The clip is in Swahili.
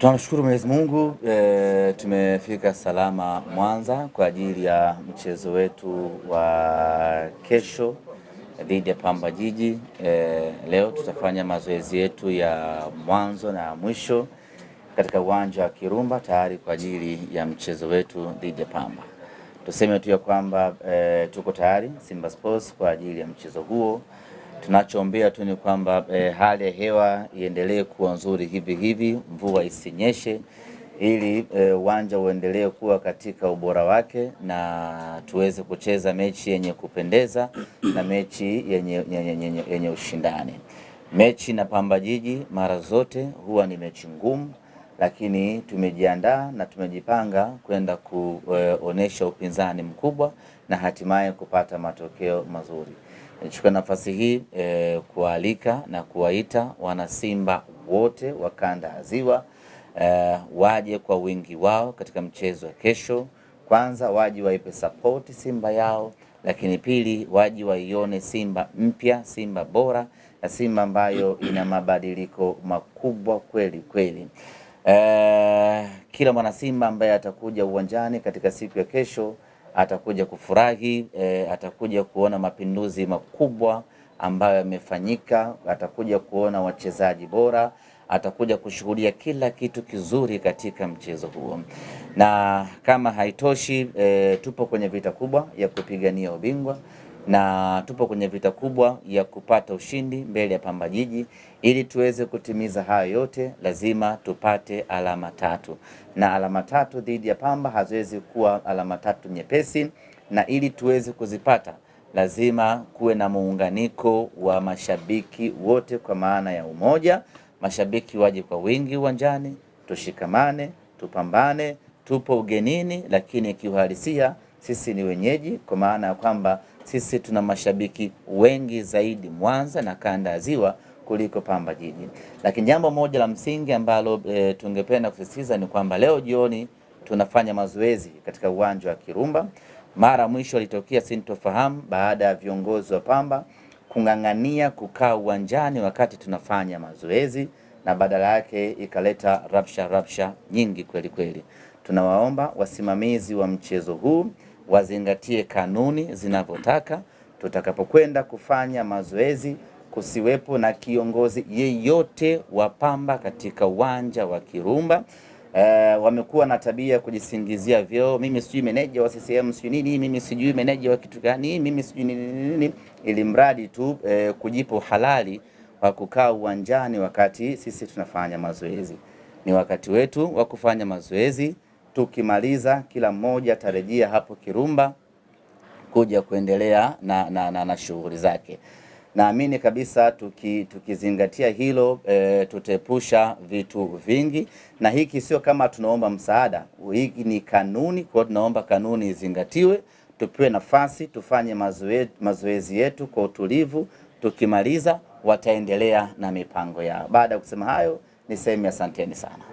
Tunamshukuru Mwenyezi Mungu, tumefika salama Mwanza kwa ajili ya mchezo wetu wa kesho dhidi ya Pamba Jiji. Leo tutafanya mazoezi yetu ya mwanzo na mwisho katika uwanja wa Kirumba tayari kwa ajili ya mchezo wetu dhidi ya Pamba. Tuseme tu ya kwamba tuko tayari Simba Sports kwa ajili ya mchezo huo. Tunachoombea tu ni kwamba hali ya hewa iendelee kuwa nzuri hivi, mvua isinyeshe, ili uwanja uendelee kuwa katika ubora wake na tuweze kucheza mechi yenye kupendeza na mechi yenye ushindani. Mechi na Pamba Jiji mara zote huwa ni mechi ngumu, lakini tumejiandaa na tumejipanga kwenda kuonesha upinzani mkubwa na hatimaye kupata matokeo mazuri. Nichukue nafasi hii kualika na kuwaita wana Simba wote wa kanda ya Ziwa waje kwa wingi wao katika mchezo wa kesho. Kwanza waje waipe support Simba yao, lakini pili waje waione Simba mpya, Simba bora na Simba ambayo ina mabadiliko makubwa kweli kweli. Kila mwana Simba ambaye atakuja uwanjani katika siku ya kesho atakuja kufurahi, atakuja kuona mapinduzi makubwa ambayo yamefanyika, atakuja kuona wachezaji bora, atakuja kushuhudia kila kitu kizuri katika mchezo huo. Na kama haitoshi, tupo kwenye vita kubwa ya kupigania ubingwa na tupo kwenye vita kubwa ya kupata ushindi mbele ya Pamba Jiji. Ili tuweze kutimiza hayo yote, lazima tupate alama tatu, na alama tatu dhidi ya Pamba haziwezi kuwa alama tatu nyepesi, na ili tuweze kuzipata lazima kuwe na muunganiko wa mashabiki wote, kwa maana ya umoja. Mashabiki waje kwa wingi uwanjani, tushikamane, tupambane. Tupo ugenini, lakini kiuhalisia sisi ni wenyeji, kwa maana ya kwamba sisi tuna mashabiki wengi zaidi Mwanza na kanda ya Ziwa kuliko Pamba Jiji. Lakini jambo moja la msingi ambalo tungependa kusisitiza ni kwamba leo jioni tunafanya mazoezi katika uwanja wa Kirumba. Mara mwisho litokea sintofahamu baada ya viongozi wa Pamba kung'ang'ania kukaa uwanjani wakati tunafanya mazoezi, na badala yake ikaleta rabsha nyingi kweli kweli. Tunawaomba wasimamizi wa mchezo huu wazingatie kanuni zinavyotaka. Tutakapokwenda kufanya mazoezi, kusiwepo na kiongozi yeyote wa Pamba katika uwanja wa Kirumba. Wamekuwa na tabia kujisingizia vyeo, mimi sijui meneja wa CCM sijui nini, mimi sijui meneja wa kitu gani, mimi sijui nini, ili mradi tu kujipo halali wa kukaa uwanjani wakati sisi tunafanya mazoezi. Ni wakati wetu wa kufanya mazoezi. Tukimaliza kila mmoja atarejea hapo Kirumba kuja kuendelea na shughuli zake. Naamini kabisa tukizingatia hilo tutepusha vitu vingi, na hiki sio kama tunaomba msaada, hiki ni kanuni. Kwa tunaomba kanuni izingatiwe, tupewe nafasi tufanye mazoezi yetu kwa utulivu. Tukimaliza wataendelea na mipango yao. Baada ya kusema hayo, niseme asanteni sana.